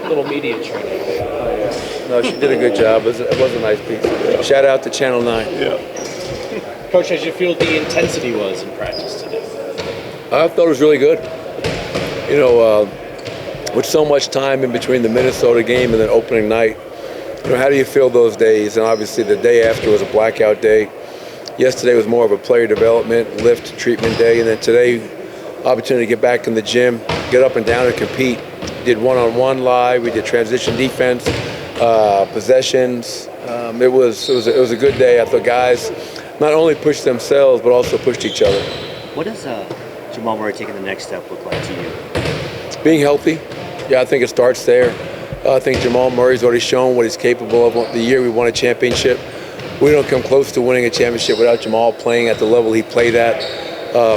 Little media training. No, she did a good job. It was a nice piece. Shout out to Channel 9. Yeah. Coach, how did you feel the intensity was in practice today? I thought it was really good. You know, with so much time in between the Minnesota game and then opening night, you know, how do you feel those days? And obviously the day after was a blackout day. Yesterday was more of a player development, lift, treatment day. And then today, opportunity to get back in the gym, get up and down and compete. Did one-on-one live. We did transition defense, possessions. It was a good day. I thought guys not only pushed themselves, but also pushed each other. What does Jamal Murray taking the next step look like to you? Being healthy. Yeah, I think it starts there. I think Jamal Murray's already shown what he's capable of. The year we won a championship, we don't come close to winning a championship without Jamal playing at the level he played at.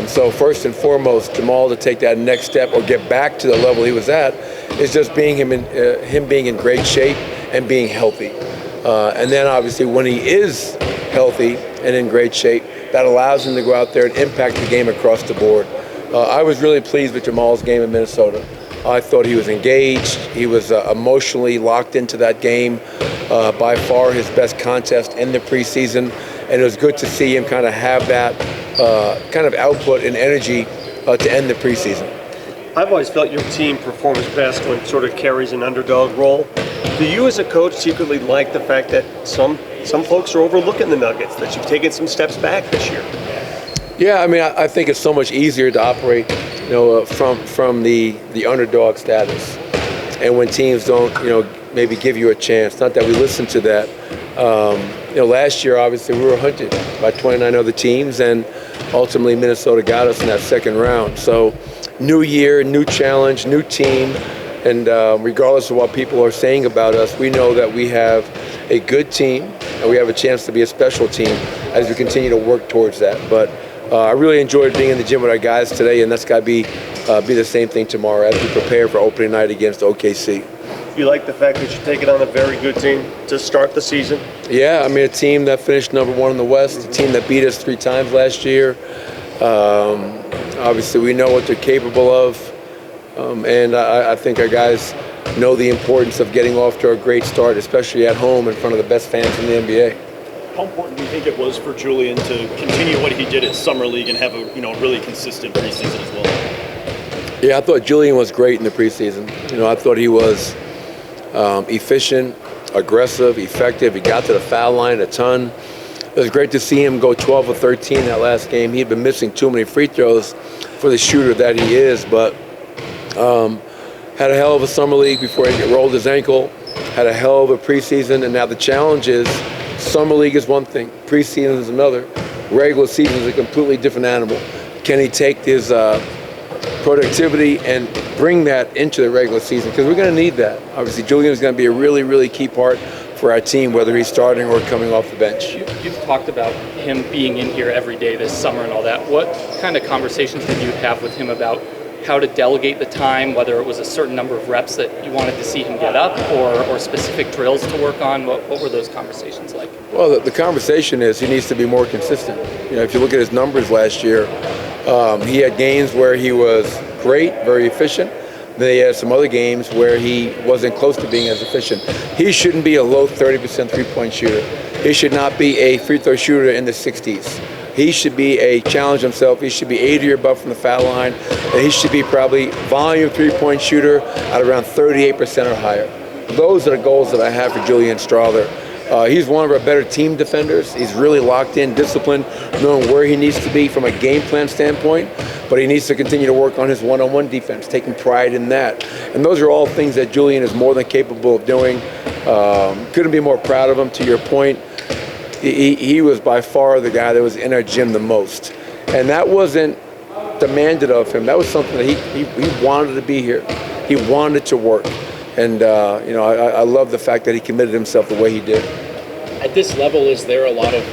So first and foremost, Jamal to take that next step or get back to the level he was at is just being him being in great shape and being healthy. And then obviously when he is healthy and in great shape, that allows him to go out there and impact the game across the board. I was really pleased with Jamal's game in Minnesota. I thought he was engaged. He was emotionally locked into that game. By far his best contest in the preseason. And it was good to see him kind of have that kind of output and energy to end the preseason. I've always felt your team performs best when it sort of carries an underdog role. Do you as a coach secretly like the fact that some folks are overlooking the Nuggets, that you've taken some steps back this year? Yeah, I mean, I think it's so much easier to operate, you know, from the underdog status. And when teams don't, you know, maybe give you a chance. Not that we listen to that. You know, last year, obviously, we were hunted by 29 other teams, and ultimately Minnesota got us in that second round. So new year, new challenge, new team, and regardless of what people are saying about us, we know that we have a good team, and we have a chance to be a special team as we continue to work towards that. But I really enjoyed being in the gym with our guys today, and that's got to be the same thing tomorrow as we prepare for opening night against OKC. You like the fact that you're taking on a very good team to start the season? Yeah, I mean, a team that finished #1 in the West, a team that beat us 3 times last year. Obviously, we know what they're capable of, and I think our guys know the importance of getting off to a great start, especially at home in front of the best fans in the NBA. How important do you think it was for Julian to continue what he did at Summer League and have a really consistent preseason as well? Yeah, I thought Julian was great in the preseason. You know, I thought he was efficient, aggressive, effective. He got to the foul line a ton. It was great to see him go 12 of 13 that last game. He had been missing too many free throws for the shooter that he is, but had a hell of a summer league before he rolled his ankle, had a hell of a preseason, and now the challenge is summer league is one thing, preseason is another. Regular season is a completely different animal. Can he take his productivity and bring that into the regular season? Because we're going to need that. Obviously, Julian is going to be a really, really key part for our team, whether he's starting or coming off the bench. You've talked about him being in here every day this summer and all that. What kind of conversations did you have with him about how to delegate the time, whether it was a certain number of reps that you wanted to see him get up or specific drills to work on? What were those conversations like? Well, the conversation is he needs to be more consistent. You know, if you look at his numbers last year, he had games where he was great, very efficient. Then he had some other games where he wasn't close to being as efficient. He shouldn't be a low 30% three-point shooter. He should not be a free throw shooter in the 60s. He should be challenge himself. He should be 80 or above from the foul line. And he should be probably volume three-point shooter at around 38% or higher. Those are the goals that I have for Julian Strawther. He's one of our better team defenders. He's really locked in, disciplined, knowing where he needs to be from a game plan standpoint, but he needs to continue to work on his one-on-one defense, taking pride in that. And those are all things that Julian is more than capable of doing. Couldn't be more proud of him, to your point. He was by far the guy that was in our gym the most. And that wasn't demanded of him. That was something that he wanted to be here. He wanted to work. And, I love the fact that he committed himself the way he did. At this level, is there a lot of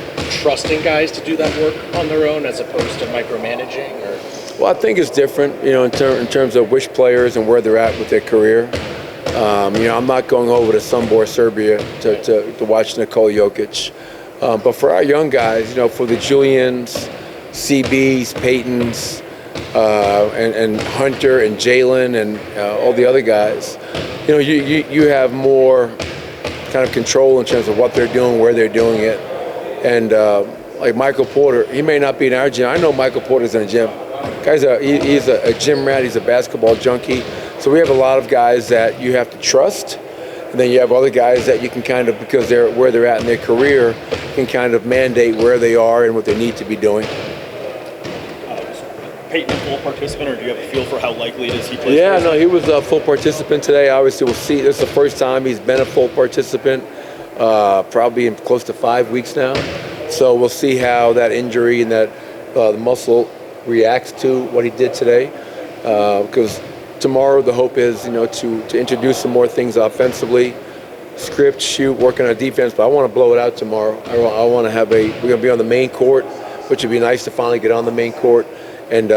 trusting guys to do that work on their own as opposed to micromanaging? Or? Well, I think it's different, in terms of which players and where they're at with their career. I'm not going over to Sombor, Serbia to watch Nikola Jokic. But for our young guys, for the Julians, CBs, Paytons, and Hunter and Jalen and all the other guys, you have more kind of control in terms of what they're doing, where they're doing it. And like Michael Porter, he may not be in our gym. I know Michael Porter's in a gym. He's a gym rat. He's a basketball junkie. So we have a lot of guys that you have to trust. And then you have other guys that you can kind of, because they're where they're at in their career, can kind of mandate where they are and what they need to be doing. Peyton a full participant, or do you have a feel for how likely it is he plays? Yeah, no, he was a full participant today. Obviously, we'll see. This is the first time he's been a full participant, probably in close to 5 weeks now. So we'll see how that injury and that the muscle reacts to what he did today. Because tomorrow the hope is, to introduce some more things offensively, script, shoot, work on our defense. But I want to blow it out tomorrow. I want to have we're going to be on the main court, which would be nice to finally get on the main court and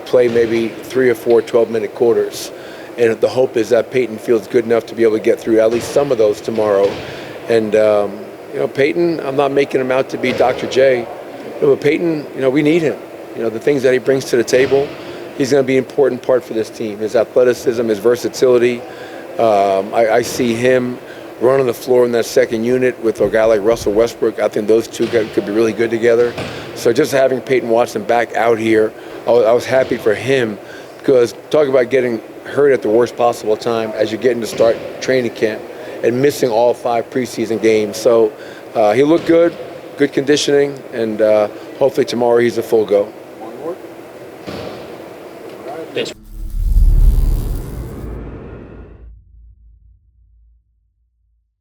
play maybe 3 or 4 12-minute quarters. And the hope is that Peyton feels good enough to be able to get through at least some of those tomorrow. And, Peyton, I'm not making him out to be Dr. J. But Peyton, we need him. The things that he brings to the table, he's going to be an important part for this team. His athleticism, his versatility. I see him running the floor in that second unit with a guy like Russell Westbrook. I think those two could be really good together. So just having Peyton Watson back out here, I was happy for him, because talk about getting hurt at the worst possible time as you're getting to start training camp and missing all 5 preseason games. So he looked good conditioning, and hopefully tomorrow he's a full go.